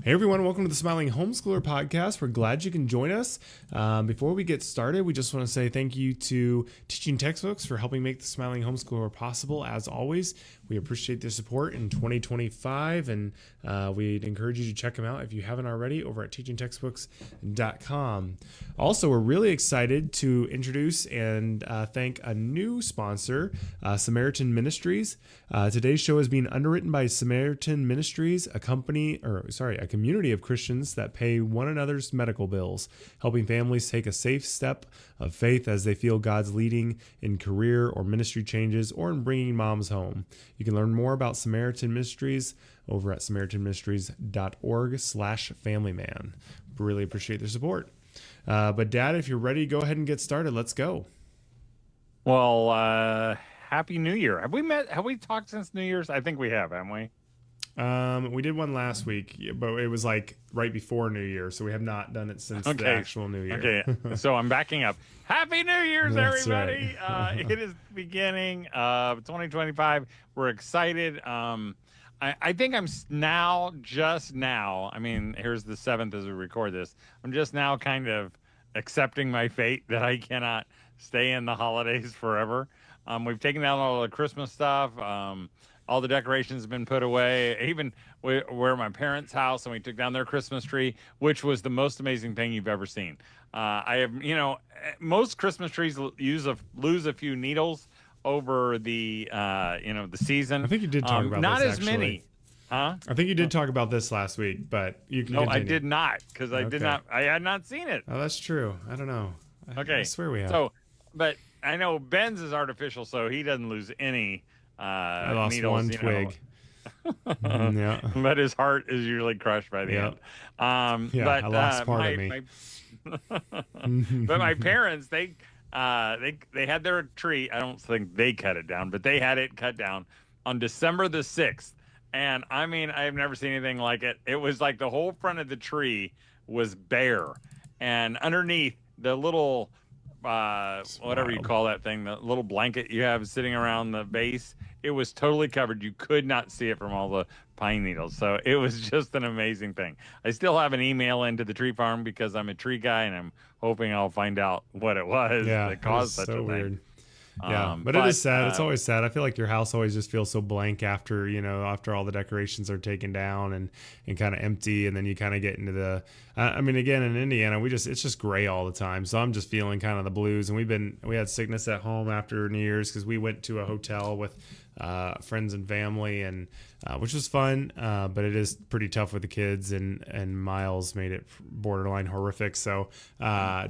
Hey everyone, welcome to the Smiling Homeschooler Podcast. We're glad you can join us. Before we get started, we just want to say thank you to Teaching Textbooks for helping make the Smiling Homeschooler possible. As always, we appreciate their support in 2025, and we'd encourage you to check them out if you haven't already over at teachingtextbooks.com. Also, we're really excited to introduce and thank a new sponsor, Samaritan Ministries. Today's show is being underwritten by Samaritan Ministries, a community of Christians that pay one another's medical bills, helping families take a safe step of faith as they feel God's leading in career or ministry changes or in bringing moms home. You can learn more about Samaritan Ministries over at samaritanministries.org/familyman. Really appreciate their support. But Dad, if you're ready, go ahead and get started. Let's go. Well, Happy New Year. Have we talked since New Year's? I think we have, haven't we? We did one last week, but it was like right before New Year, so we have not done it since the actual New Year. Okay, so I'm backing up. Happy New Year's, That's everybody! right. It is the beginning of 2025. We're excited. I think I'm just now. I mean, here's the 7th as we record this. I'm just now kind of accepting my fate that I cannot stay in the holidays forever. We've taken down all the Christmas stuff. All the decorations have been put away, even we're at my parents' house, and we took down their Christmas tree, which was the most amazing thing you've ever seen. I have, most Christmas trees lose a few needles over the season. I think you did talk about not this, as actually. many. Huh? I think you did talk about this last week, but you can continue. I did not, because I had not seen it. Oh, that's true. I don't know. Okay. I swear we have. So, but I know Ben's is artificial, so he doesn't lose any I lost needles, one twig. Yeah. But his heart is usually crushed by the end. But I lost part of me. But my parents, they had their tree. I don't think they cut it down, but they had it cut down on December the 6th. And I mean, I've never seen anything like it. It was like the whole front of the tree was bare, and underneath the little whatever you call that thing, the little blanket you have sitting around the base, it was totally covered. You could not see it from all the pine needles. So it was just an amazing thing. I still have an email into the tree farm because I'm a tree guy, and I'm hoping I'll find out what it was that caused such a weird thing. Yeah, but it is sad. It's always sad. I feel like your house always just feels so blank after all the decorations are taken down and kind of empty, and then you kind of get into the. I mean, again, in Indiana, it's just gray all the time. So I'm just feeling kind of the blues. And we had sickness at home after New Year's because we went to a hotel with friends and family, and which was fun. But it is pretty tough with the kids, and Miles made it borderline horrific. So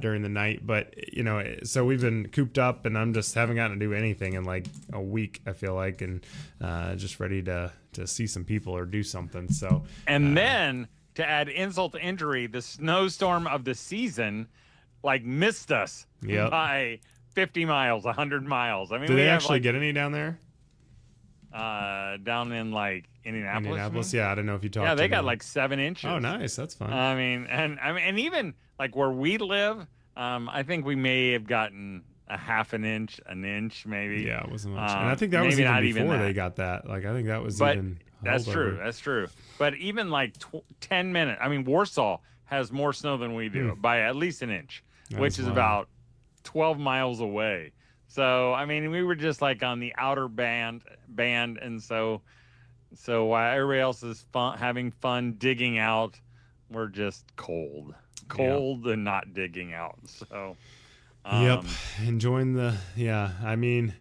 during the night, but so we've been cooped up, and I'm just haven't gotten to do anything in like a week, I feel like, and just ready to see some people or do something. So then to add insult to injury, the snowstorm of the season missed us by 50 miles, 100 miles. I mean, did they actually get any down there? Down in Indianapolis. Yeah, I don't know if you talked. Yeah, they to got 7 inches. Oh, nice. That's fun. I mean, and even where we live, I think we may have gotten a half an inch maybe. Yeah, it wasn't much. And I think that was even before they got that. I think that was even. That's true. That's true. But even 10 minutes. I mean, Warsaw has more snow than we do by at least an inch, which is about 12 miles away. So, I mean, we were just on the outer band, and so while everybody else is having fun digging out, we're just cold and not digging out. So, enjoying I mean,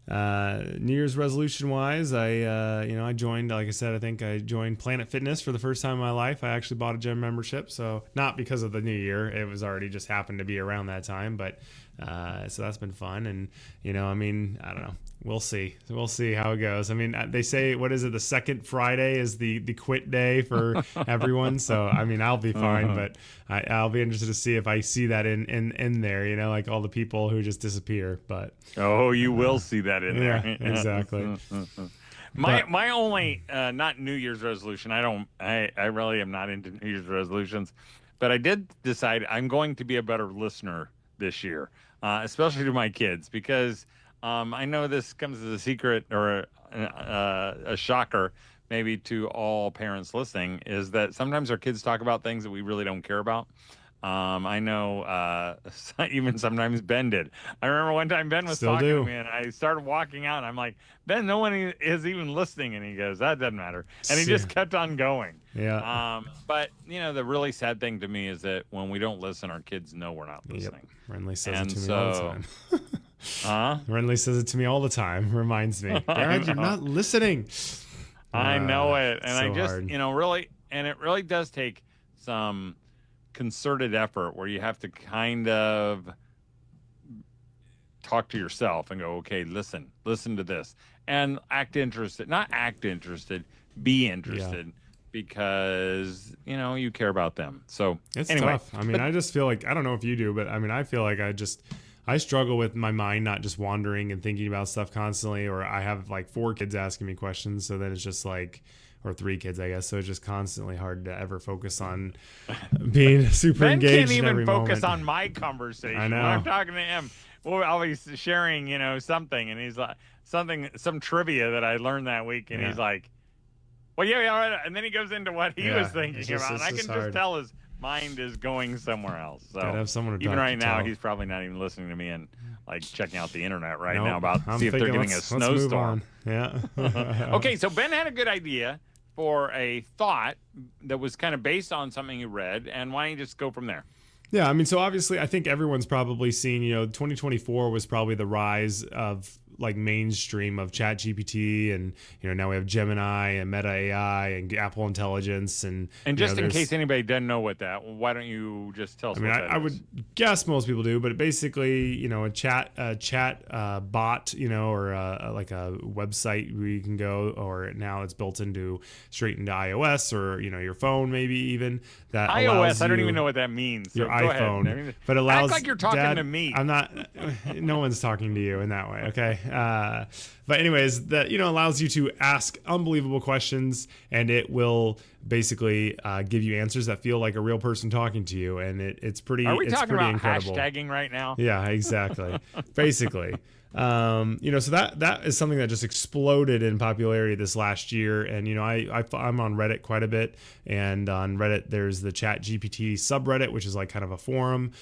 New Year's resolution wise, I joined, like I said, I think I joined Planet Fitness for the first time in my life. I actually bought a gym membership, so not because of the new year, it was already just happened to be around that time, but so that's been fun. And I mean, I don't know, we'll see how it goes. I mean, they say, what is it, the second Friday is the quit day for everyone, so I mean, I'll be fine, but I'll be interested to see if I see that in there, like all the people who just disappear. But you will see that in there. Yeah, exactly. My only not New Year's resolution, I really am not into New Year's resolutions, but I did decide I'm going to be a better listener this year, especially to my kids, because I know this comes as a secret or a shocker, maybe to all parents listening, is that sometimes our kids talk about things that we really don't care about. I know even sometimes Ben did. I remember one time Ben was Still talking to do. me and I started walking out. And I'm like, Ben, no one is even listening. And he goes, that doesn't matter. And he just kept on going. Yeah. But, the really sad thing to me is that when we don't listen, our kids know we're not listening. Yep. Renly says And it to me all the time. Renly says it to me all the time. Reminds me, Dad, you're not listening. I know it. And so I just, hard. really, and it really does take some concerted effort where you have to kind of talk to yourself and go, okay, listen to this and not act interested, be interested because, you care about them. So It's anyway, tough. I mean, I just feel like, I don't know if you do, but I mean, I feel like I struggle with my mind not just wandering and thinking about stuff constantly, or I have like 4 kids asking me questions. So then it's just like, or 3 kids, I guess. So it's just constantly hard to ever focus on being super Ben engaged can't in every even focus moment. on my conversation. I know. When I'm talking to him, we're always sharing, something, and he's like some trivia that I learned that week, and he's like, well, yeah, and then he goes into what he was thinking about, and I can just tell his mind is going somewhere else. So have someone to even talk right to now, tell. he's probably not even listening to me and like checking out the internet right Nope. now about I'm see if they're thinking, giving a let's move snowstorm. on. Yeah. Okay, so Ben had a good idea for a thought that was kind of based on something you read, and why don't you just go from there? Yeah, I mean, so obviously, I think everyone's probably seen, 2024 was probably the rise of like mainstream of ChatGPT, and now we have Gemini and Meta AI and Apple Intelligence, and just in case anybody doesn't know what that, why don't you just tell us? I mean, I would guess most people do, but basically, a chat bot, or like a website where you can go, or now it's built straight into iOS, or your phone maybe even that iOS. I don't even know what that means. So your go iPhone, ahead. I mean, but allows. Act like you're talking Dad, to me. I'm not. No one's talking to you in that way. Okay. But anyways, that allows you to ask unbelievable questions, and it will basically give you answers that feel like a real person talking to you, and it's pretty. Are we it's talking pretty about incredible. hashtagging right now? Yeah, exactly. Basically. So that is something that just exploded in popularity this last year. And, I'm on Reddit quite a bit, and on Reddit, there's the ChatGPT subreddit, which is like kind of a forum,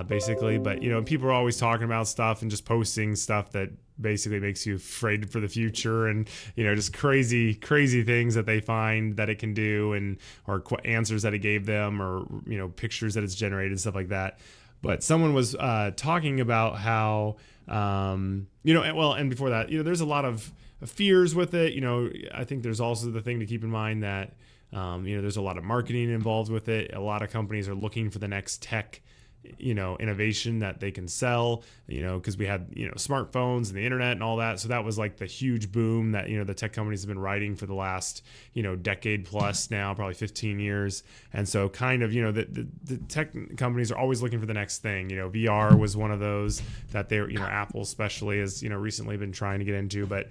basically. But, people are always talking about stuff and just posting stuff that basically makes you afraid for the future, and, just crazy things that they find that it can do, and, or answers that it gave them, or, pictures that it's generated, stuff like that. But someone was talking about how, and before that, there's a lot of fears with it. I think there's also the thing to keep in mind that, there's a lot of marketing involved with it. A lot of companies are looking for the next tech, innovation that they can sell, because we had, smartphones and the internet and all that. So that was like the huge boom that, the tech companies have been riding for the last, decade plus now, probably 15 years. And so kind of, the tech companies are always looking for the next thing. VR was one of those that they're, Apple especially has, recently been trying to get into, but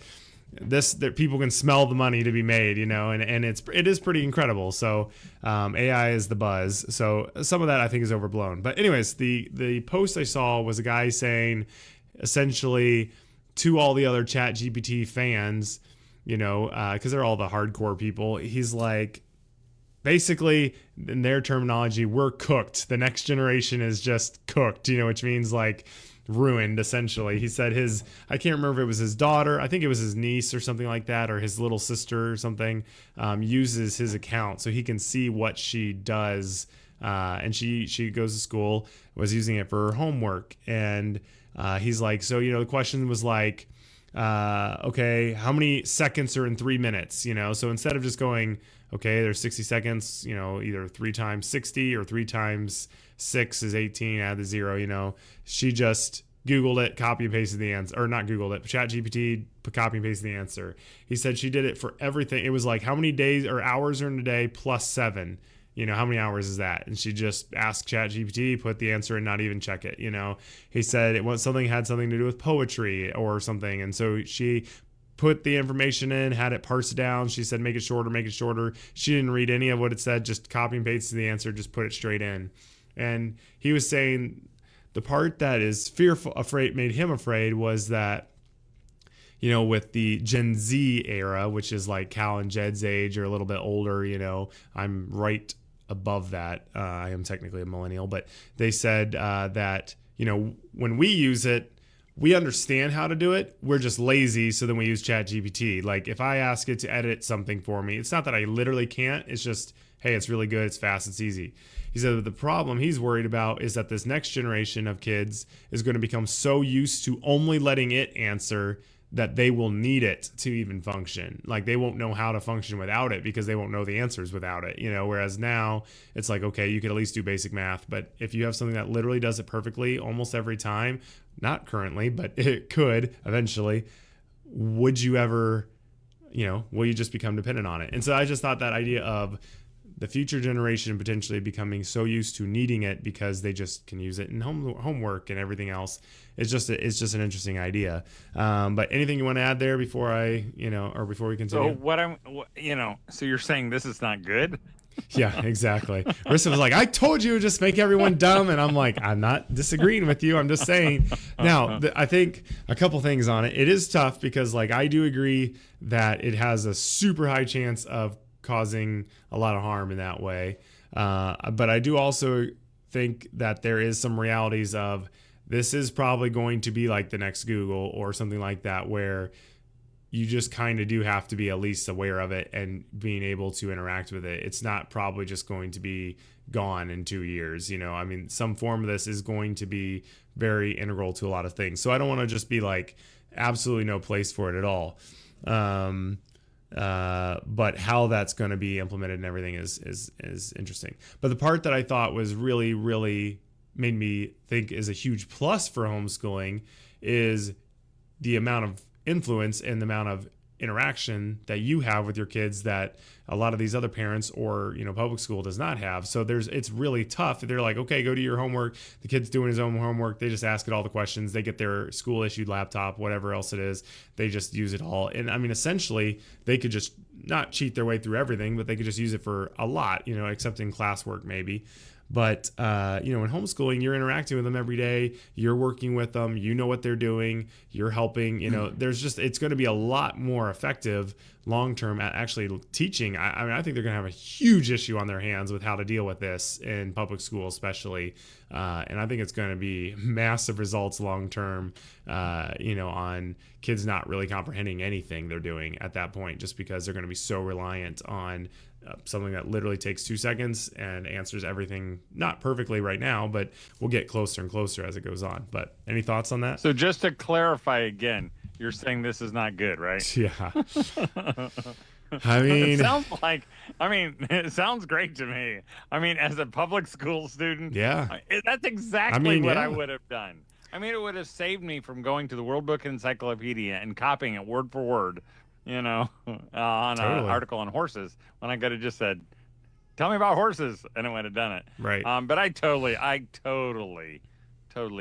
that people can smell the money to be made, and it is pretty incredible. So AI is the buzz. So some of that I think is overblown. But anyways, the post I saw was a guy saying essentially to all the other ChatGPT fans, because they're all the hardcore people. He's like, basically, in their terminology, we're cooked. The next generation is just cooked, which means like ruined, essentially. He said I can't remember if it was his daughter, I think it was his niece or something like that, or his little sister or something, uses his account so he can see what she does. And she goes to school, was using it for her homework. And he's like, so, the question was like, okay, how many seconds are in 3 minutes? So instead of just going, okay, there's 60 seconds, either 3 times 60 or 3 times 6 is 18, add the 0, she just Googled it, copy and pasted the answer, or not Googled it, but ChatGPT, copy and pasted the answer. He said she did it for everything. It was like, how many days or hours are in a day plus 7? How many hours is that? And she just asked ChatGPT, put the answer and not even check it. He said it was had something to do with poetry or something. And so she put the information in, had it parse it down. She said, make it shorter. She didn't read any of what it said, just copy and paste the answer, just put it straight in. And he was saying the part that is made him afraid was that, with the Gen Z era, which is like Cal and Jed's age or a little bit older, I'm right above that. I am technically a millennial, but they said that, when we use it, we understand how to do it. We're just lazy. So then we use ChatGPT. Like if I ask it to edit something for me, it's not that I literally can't. It's just, hey, it's really good. It's fast. It's easy. He said that the problem he's worried about is that this next generation of kids is going to become so used to only letting it answer that they will need it to even function. Like they won't know how to function without it because they won't know the answers without it, whereas now it's like, okay, you could at least do basic math, but if you have something that literally does it perfectly almost every time, not currently, but it could eventually, would you ever, will you just become dependent on it? And so I just thought that idea of the future generation potentially becoming so used to needing it because they just can use it in homework and everything else. It's just an interesting idea. But anything you want to add there before before we continue? So you're saying this is not good? Yeah, exactly. Marissa was like, I told you, just make everyone dumb. And I'm like, I'm not disagreeing with you. I'm just saying. Now, I think a couple things on it. It is tough because I do agree that it has a super high chance of causing a lot of harm in that way. But I do also think that there is some realities of this is probably going to be like the next Google or something like that, where you just kind of do have to be at least aware of it and being able to interact with it. It's not probably just going to be gone in 2 years. Some form of this is going to be very integral to a lot of things. So I don't want to just be like absolutely no place for it at all. But how that's going to be implemented and everything is interesting. But the part that I thought was really, really made me think is a huge plus for homeschooling is the amount of influence and the amount of interaction that you have with your kids that a lot of these other parents or public school does not have. So it's really tough. They're like, okay, go do your homework. The kid's doing his own homework. They just ask it all the questions. They get their school issued laptop, whatever else it is. They just use it all. And essentially they could just not cheat their way through everything, but they could just use it for a lot, except in classwork maybe. But, in homeschooling, you're interacting with them every day. You're working with them. You know what they're doing. You're helping. It's going to be a lot more effective long-term at actually teaching. I think they're going to have a huge issue on their hands with how to deal with this in public school, especially. And I think it's going to be massive results long-term, on kids not really comprehending anything they're doing at that point, just because they're going to be so reliant on something that literally takes 2 seconds and answers everything, not perfectly right now, but we'll get closer and closer as it goes on. But any thoughts on that? So just to clarify again, you're saying this is not good, right? Yeah. It sounds great to me. As a public school student, yeah, that's exactly what I would have done. It would have saved me from going to the World Book Encyclopedia and copying it word for word, on an article on horses, when I could have just said, tell me about horses, and it would have done it. Right. But I totally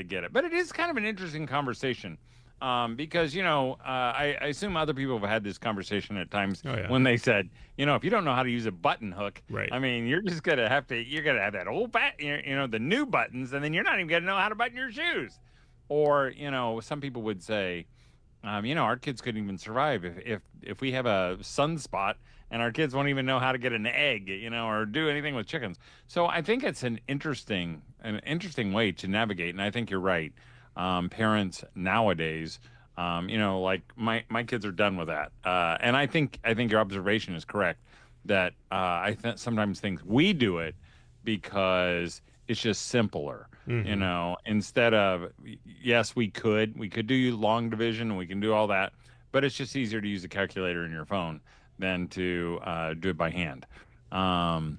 get it. But it is kind of an interesting conversation. Because, I assume other people have had this conversation at times when they said, if you don't know how to use a button hook, right. You're just going to have that old the new buttons, and then you're not even going to know how to button your shoes. Or, some people would say, our kids couldn't even survive if we have a sunspot and our kids won't even know how to get an egg, or do anything with chickens. So I think it's an interesting way to navigate. And I think you're right. Parents nowadays, like my kids are done with that. And I think your observation is correct that sometimes think we do it because it's just simpler. Mm-hmm. Instead of, yes, we could do long division and we can do all that, but it's just easier to use a calculator in your phone than to do it by hand. And,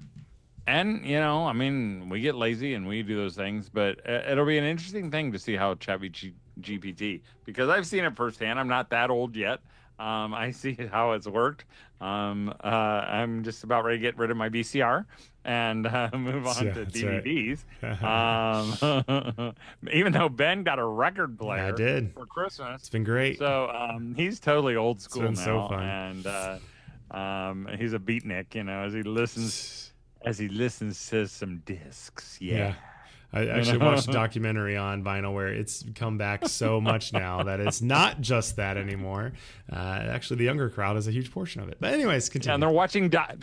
we get lazy and we do those things, but it'll be an interesting thing to see how ChatGPT, because I've seen it firsthand. I'm not that old yet. I see how it's worked. I'm just about ready to get rid of my VCR and move on to DVDs. Right. Even though Ben got a record player for Christmas. It's been great. So he's totally old school now. So fun. And he's a beatnik, as he listens to some discs. Yeah. I actually watched a documentary on vinyl where it's come back so much now that it's not just that anymore. Actually, the younger crowd is a huge portion of it. But anyways, continue. Yeah, and they're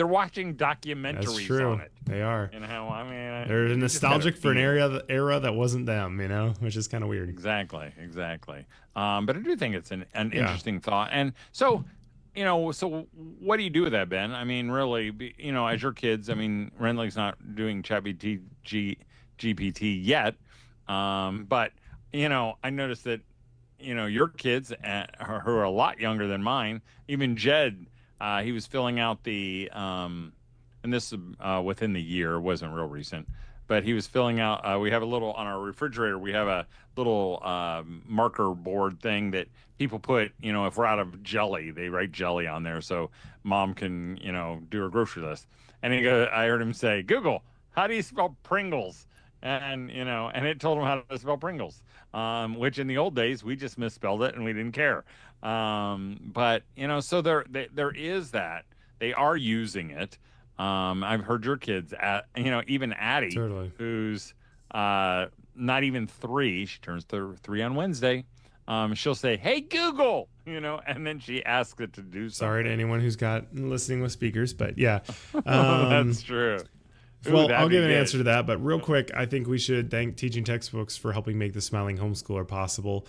watching documentaries That's true. on it. They are. I mean, they're nostalgic for an era that wasn't them, which is kind of weird. Exactly. But I do think it's an interesting thought. And so, so what do you do with that, Ben? I mean, really, as your kids, I mean, Renly's not doing ChatGPT yet. But, I noticed that, your kids who are a lot younger than mine, even Jed, he was filling out the, and this within the year, wasn't real recent, but he was filling out, we have a little, on our refrigerator, we have a little marker board thing that people put, if we're out of jelly, they write jelly on there so mom can, do her grocery list. And I heard him say, Google, how do you spell Pringles? And, and it told him how to spell Pringles, which in the old days, we just misspelled it and we didn't care. But, so there is that. They are using it. I've heard your kids, even Addie, totally. Who's not even 3. She turns 3 on Wednesday. She'll say, "Hey Google," and then she asks it to do something. Sorry to anyone who's got listening with speakers, but yeah, that's true. Well, I'll give an answer to that, but real quick, I think we should thank Teaching Textbooks for helping make the Smiling Homeschooler possible.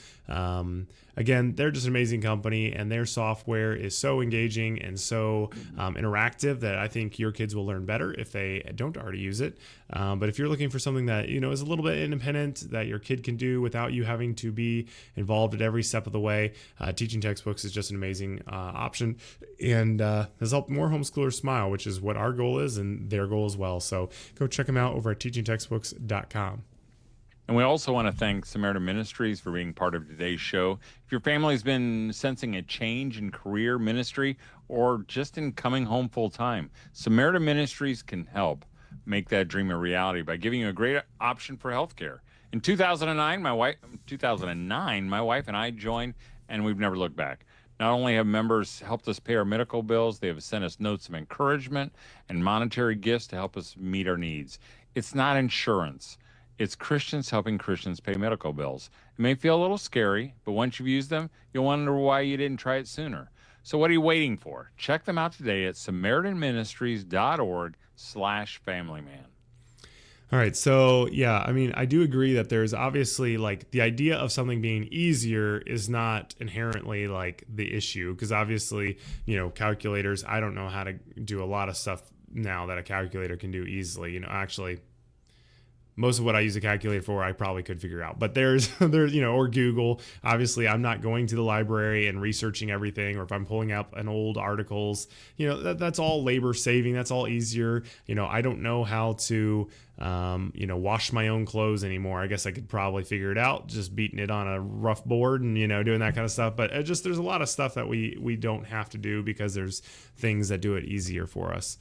Again, they're just an amazing company, and their software is so engaging and so interactive that I think your kids will learn better if they don't already use it. But if you're looking for something that is a little bit independent that your kid can do without you having to be involved at every step of the way, Teaching Textbooks is just an amazing option, and has helped more homeschoolers smile, which is what our goal is and their goal as well. So go check them out over at teachingtextbooks.com. And we also want to thank Samaritan Ministries for being part of today's show. If your family's been sensing a change in career, ministry, or just in coming home full time, Samaritan Ministries can help make that dream a reality by giving you a great option for healthcare. In 2009, my wife and I joined, and we've never looked back. Not only have members helped us pay our medical bills, they have sent us notes of encouragement and monetary gifts to help us meet our needs. It's not insurance. It's Christians helping Christians pay medical bills. It may feel a little scary, but once you've used them, you'll wonder why you didn't try it sooner. So what are you waiting for? Check them out today at samaritanministries.org/familyman. All right. So, yeah, I mean, I do agree that there's obviously the idea of something being easier is not inherently the issue, because obviously, calculators, I don't know how to do a lot of stuff now that a calculator can do easily. Actually, most of what I use a calculator for, I probably could figure out. But there's, or Google. Obviously, I'm not going to the library and researching everything, or if I'm pulling up an old articles, that's all labor saving. That's all easier. I don't know how to, wash my own clothes anymore. I guess I could probably figure it out, just beating it on a rough board and, doing that kind of stuff. But there's a lot of stuff that we don't have to do because there's things that do it easier for us.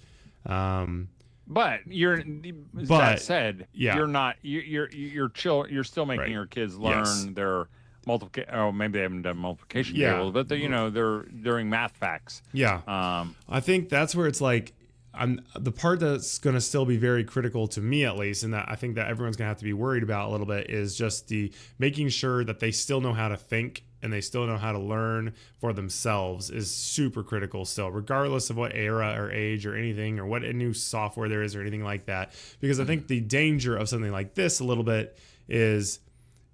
But that said, you're not you're still making your kids learn their multiplication. Oh, maybe they haven't done multiplication tables, but they're doing math facts. Yeah, I think that's where it's the part that's going to still be very critical to me, at least, and that I think that everyone's going to have to be worried about a little bit, is just the making sure that they still know how to think and they still know how to learn for themselves is super critical still, regardless of what era or age or anything, or what new software there is or anything like that. Because I think the danger of something like this a little bit is,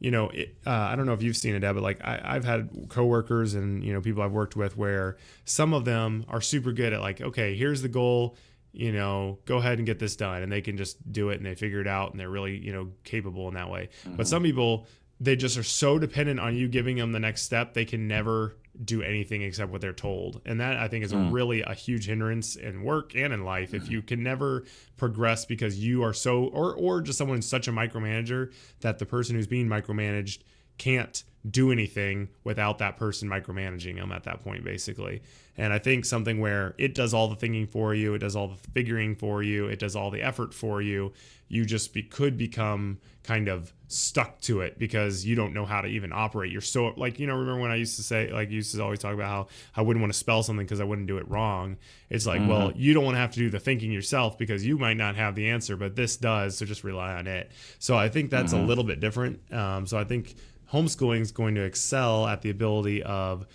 I don't know if you've seen it, Deb, but I've had coworkers and, people I've worked with where some of them are super good at okay, here's the goal, go ahead and get this done. And they can just do it and they figure it out and they're really, capable in that way. Mm-hmm. But some people, they just are so dependent on you giving them the next step, they can never do anything except what they're told. And that, I think, is really a huge hindrance in work and in life. If you can never progress because you are so, or just someone who's such a micromanager that the person who's being micromanaged can't do anything without that person micromanaging them at that point, basically. And I think something where it does all the thinking for you, it does all the figuring for you, it does all the effort for you, you just could become kind of stuck to it because you don't know how to even operate. You're so like, remember when I used to say, like, you used to always talk about how I wouldn't want to spell something because I wouldn't do it wrong. It's like, well, you don't want to have to do the thinking yourself because you might not have the answer, but this does. So just rely on it. So I think that's a little bit different. So I think homeschooling is going to excel at the ability of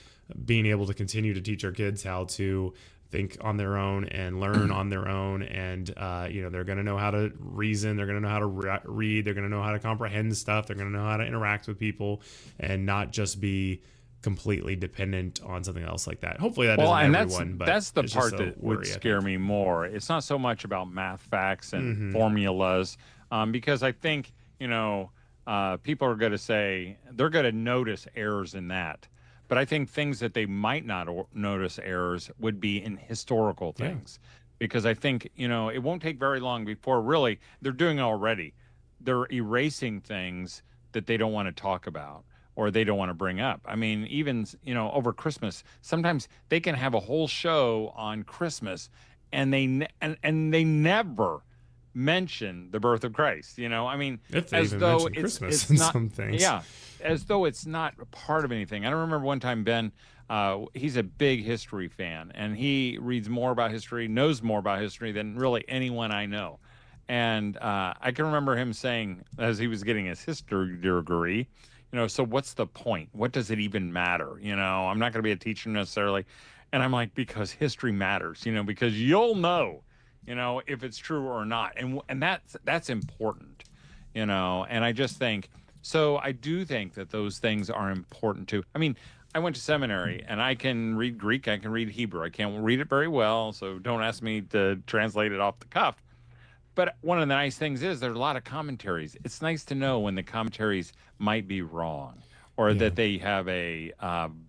being able to continue to teach our kids how to think on their own and learn on their own. And, they're going to know how to reason. They're going to know how to read. They're going to know how to comprehend stuff. They're going to know how to interact with people and not just be completely dependent on something else like that. Hopefully that isn't everyone, but that's the part that would scare me more. It's not so much about math facts and formulas, because I think, people are going to say they're going to notice errors in that. But I think things that they might not notice errors would be in historical things, because I think, it won't take very long before really they're doing it already. They're erasing things that they don't want to talk about or they don't want to bring up. I mean, even, over Christmas, sometimes they can have a whole show on Christmas and they never mention the birth of Christ. I mean, as though it's not some things. Yeah, as though it's not a part of anything. I don't remember one time Ben, he's a big history fan, and he reads more about history, knows more about history than really anyone I know. And I can remember him saying, as he was getting his history degree, so what's the point? What does it even matter? I'm not going to be a teacher necessarily. And I'm like, because history matters, because you'll know, if it's true or not. And that's important, and I just think, so I do think that those things are important too. I mean, I went to seminary and I can read Greek, I can read Hebrew. I can't read it very well, so don't ask me to translate it off the cuff. But one of the nice things is there's a lot of commentaries. It's nice to know when the commentaries might be wrong or that they have a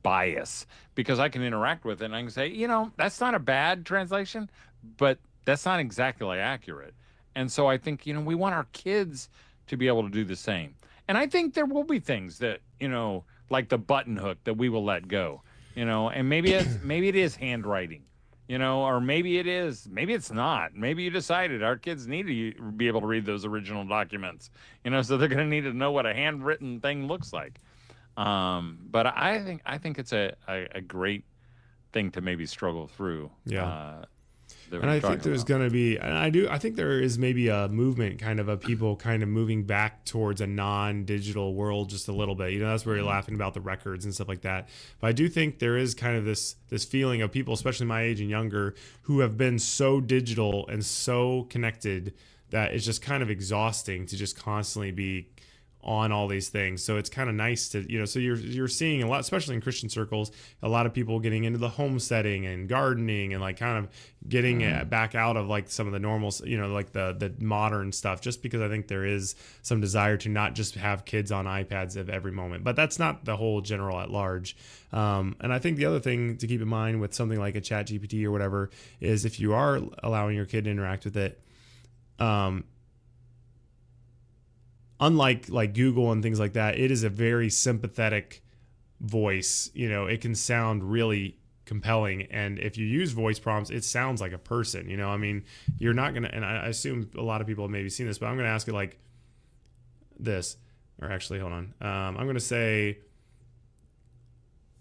bias, because I can interact with it and I can say, that's not a bad translation, but that's not exactly accurate. And so I think, we want our kids to be able to do the same. And I think there will be things that, like the button hook that we will let go, and maybe it is handwriting, or maybe it's not. Maybe you decided our kids need to be able to read those original documents, so they're going to need to know what a handwritten thing looks like. But I think it's a great thing to maybe struggle through. Yeah. And I think there's going to be, I think there is maybe a movement kind of people kind of moving back towards a non-digital world just a little bit. That's where you're laughing about the records and stuff like that. But I do think there is kind of this feeling of people, especially my age and younger, who have been so digital and so connected that it's just kind of exhausting to just constantly be on all these things. So it's kind of nice to, so you're seeing a lot, especially in Christian circles, a lot of people getting into the homesteading and gardening and like kind of getting back out of like some of the normal, like the modern stuff, just because I think there is some desire to not just have kids on iPads at every moment. But that's not the whole general at large. And I think the other thing to keep in mind with something like a ChatGPT or whatever is if you are allowing your kid to interact with it, unlike like Google and things like that, it is a very sympathetic voice. It can sound really compelling. And if you use voice prompts, it sounds like a person, I mean, you're not going to, and I assume a lot of people have maybe seen this, but I'm going to ask it like this, or actually, hold on. I'm going to say,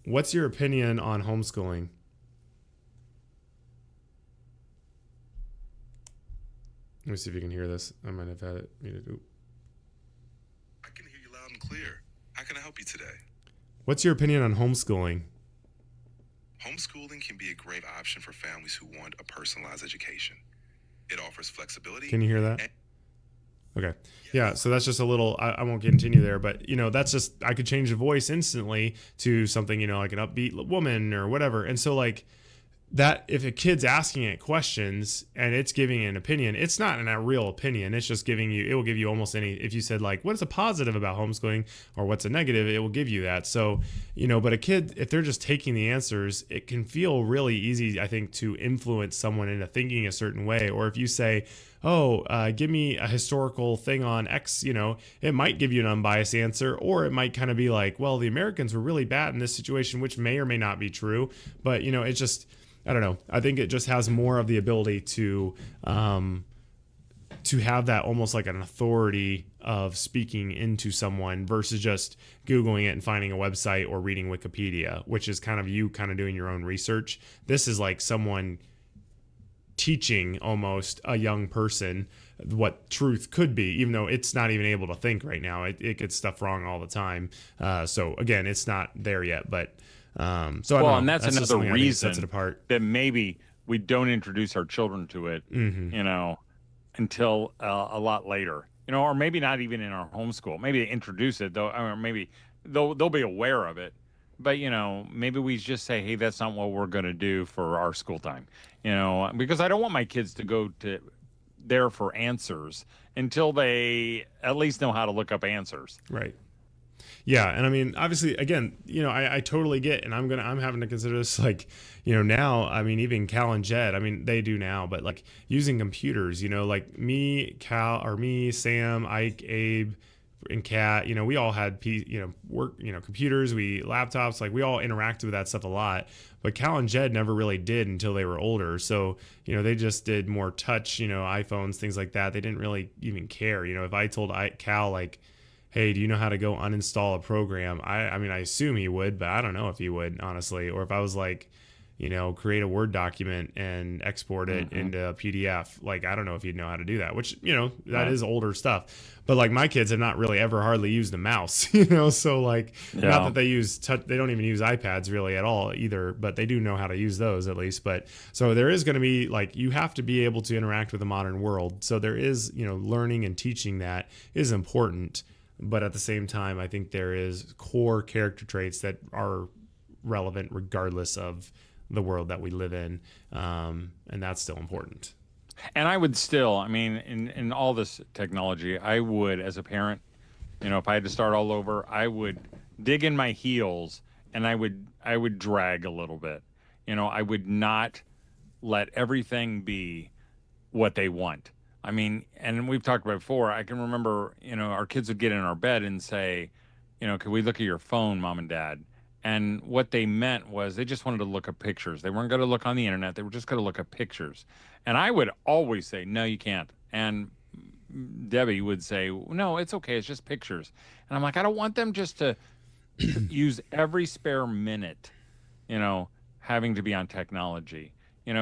what's your opinion on homeschooling? Let me see if you can hear this. I might have had it muted. Clear. How can I help you today? What's your opinion on homeschooling? Homeschooling can be a great option for families who want a personalized education. It offers flexibility. Can you hear that? Okay. Yeah, so that's just a little, I won't continue there, but, that's just, I could change the voice instantly to something, like an upbeat woman or whatever. And so like, that if a kid's asking it questions and it's giving an opinion, it's not a real opinion. It's just giving you, it will give you almost any, if you said like, what's a positive about homeschooling or what's a negative, it will give you that. So, but a kid, if they're just taking the answers, it can feel really easy, I think, to influence someone into thinking a certain way. Or if you say, give me a historical thing on X, it might give you an unbiased answer, or it might kind of be like, well, the Americans were really bad in this situation, which may or may not be true. But, it's just, I don't know. I think it just has more of the ability to have that almost like an authority of speaking into someone versus just Googling it and finding a website or reading Wikipedia, which is kind of you kind of doing your own research. This is like someone teaching almost a young person what truth could be, even though it's not even able to think right now. It gets stuff wrong all the time. So again, it's not there yet, but I don't know. And that's another reason sets it apart. That maybe we don't introduce our children to it, until a lot later, or maybe not even in our homeschool. Maybe they introduce it though, or maybe they'll be aware of it. But, maybe we just say, hey, that's not what we're going to do for our school time, because I don't want my kids to go to there for answers until they at least know how to look up answers. Right. Yeah. And I mean, obviously, again, I totally get, and I'm having to consider this like, now, I mean, even Cal and Jed, I mean, they do now, but like using computers, like me, Sam, Ike, Abe, and Kat, we all had, work, computers, laptops, like we all interacted with that stuff a lot, but Cal and Jed never really did until they were older. So, they just did more touch, iPhones, things like that. They didn't really even care. If I told Cal, like, hey, do you know how to go uninstall a program? I mean, I assume he would, but I don't know if he would, honestly. Or if I was like, create a Word document and export it into a PDF. Like, I don't know if he'd know how to do that, which, that is older stuff. But like my kids have not really ever hardly used a mouse, so like, not that they use they don't even use iPads really at all either, but they do know how to use those at least. But so there is going to be like, you have to be able to interact with the modern world. So there is, learning and teaching that is important. But at the same time, I think there is core character traits that are relevant regardless of the world that we live in. And that's still important. And I would still, I mean, in all this technology, I would, as a parent, if I had to start all over, I would dig in my heels and I would drag a little bit. I would not let everything be what they want. I mean, and we've talked about it before, I can remember, our kids would get in our bed and say, could we look at your phone, Mom and Dad? And what they meant was they just wanted to look at pictures. They weren't going to look on the internet. They were just going to look at pictures. And I would always say, no, you can't. And Debbie would say, no, it's okay. It's just pictures. And I'm like, I don't want them just to use every spare minute, having to be on technology,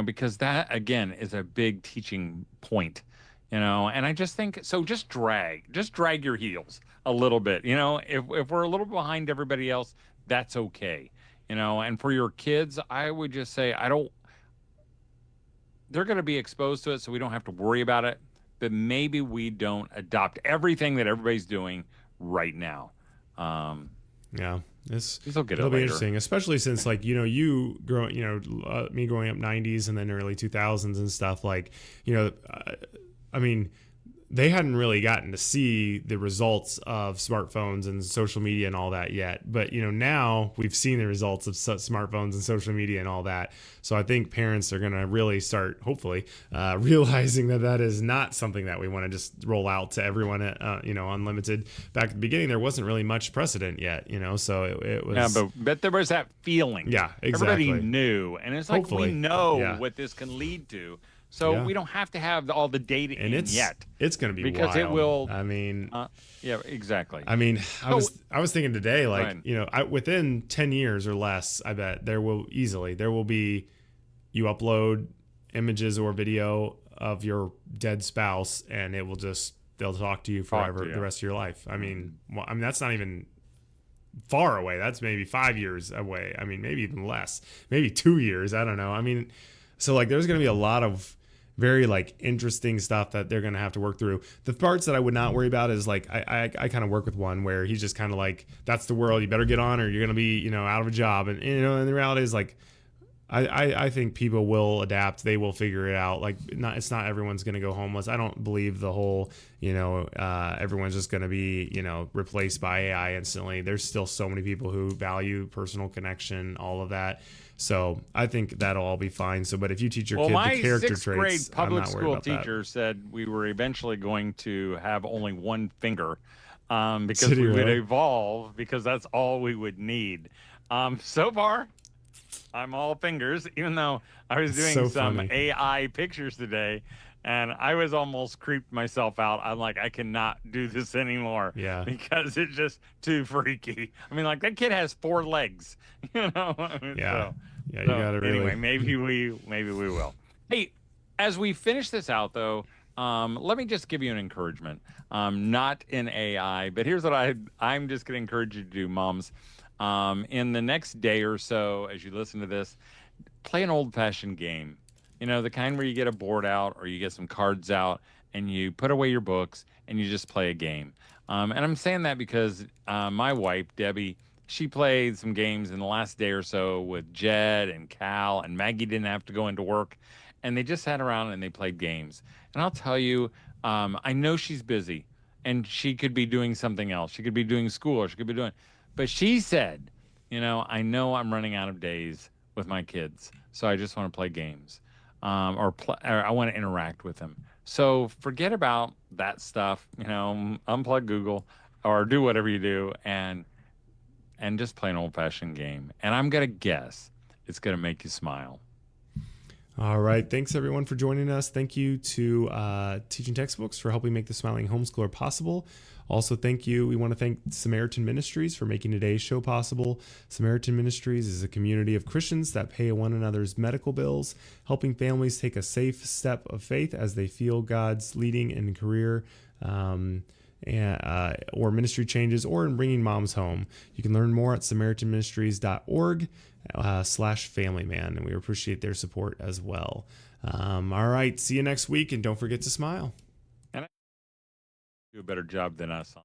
because that, again, is a big teaching point. And I just think, so just drag your heels a little bit, if we're a little behind everybody else, that's okay. And for your kids, I would just say, they're going to be exposed to it, so we don't have to worry about it, but maybe we don't adopt everything that everybody's doing right now. Yeah. It'll be interesting, especially since like, you growing, me growing up 90s and then early 2000s and stuff like, I mean, they hadn't really gotten to see the results of smartphones and social media and all that yet. But, now we've seen the results of smartphones and social media and all that. So I think parents are going to really start, hopefully, realizing that is not something that we want to just roll out to everyone, unlimited. Back at the beginning, there wasn't really much precedent yet, so it was. Yeah, but there was that feeling. Yeah, exactly. Everybody knew. And it's like, hopefully, we know what this can lead to. So we don't have to have all the data yet. It's going to be because wild. It will. I mean, yeah, exactly. I mean, I was thinking today, like, within 10 years or less, I bet there will be, you upload images or video of your dead spouse, and they'll talk to you forever, the rest of your life. I mean, that's not even far away. That's maybe 5 years away. I mean, maybe even less, maybe 2 years. I don't know. I mean, so like, there's going to be a lot of very like interesting stuff that they're going to have to work through. The parts that I would not worry about is like, I kind of work with one where he's just kind of like, that's the world, you better get on or you're going to be, out of a job. And, and the reality is like, I think people will adapt. They will figure it out. Like, it's not everyone's going to go homeless. I don't believe the whole, everyone's just going to be, replaced by AI instantly. There's still so many people who value personal connection, all of that. So I think that'll all be fine. So, but if you teach your kid the character traits, my 6th grade public I'm not worried school about teacher said we were eventually going to have only one finger, because Did he we would really? evolve, because that's all we would need. So far, I'm all fingers, even though I was doing So some funny. AI pictures today, and I was almost creeped myself out. I'm like, I cannot do this anymore. Yeah. Because it's just too freaky. I mean, like, that kid has 4 legs, I mean, Yeah. so- Yeah, you so, got to really. anyway, maybe we will. Hey, as we finish this out, though, let me just give you an encouragement. Not in AI, but here's what I'm just going to encourage you to do, moms. In the next day or so, as you listen to this, play an old-fashioned game. The kind where you get a board out or you get some cards out and you put away your books and you just play a game. And I'm saying that because my wife, Debbie, she played some games in the last day or so with Jed and Cal, and Maggie didn't have to go into work. And they just sat around and they played games. And I'll tell you, I know she's busy and she could be doing something else. She could be doing school, or she could be doing, but she said, I know I'm running out of days with my kids, so I just want to play games, or I want to interact with them. So forget about that stuff, unplug Google or do whatever you do, and just play an old-fashioned game. And I'm going to guess it's going to make you smile. All right. Thanks, everyone, for joining us. Thank you to Teaching Textbooks for helping make the Smiling Homeschooler possible. Also, we want to thank Samaritan Ministries for making today's show possible. Samaritan Ministries is a community of Christians that pay one another's medical bills, helping families take a safe step of faith as they feel God's leading in career or ministry changes, or in bringing moms home. You can learn more at samaritanministries.org/familyman, and we appreciate their support as well. All right, see you next week, and don't forget to smile. Do a better job than us.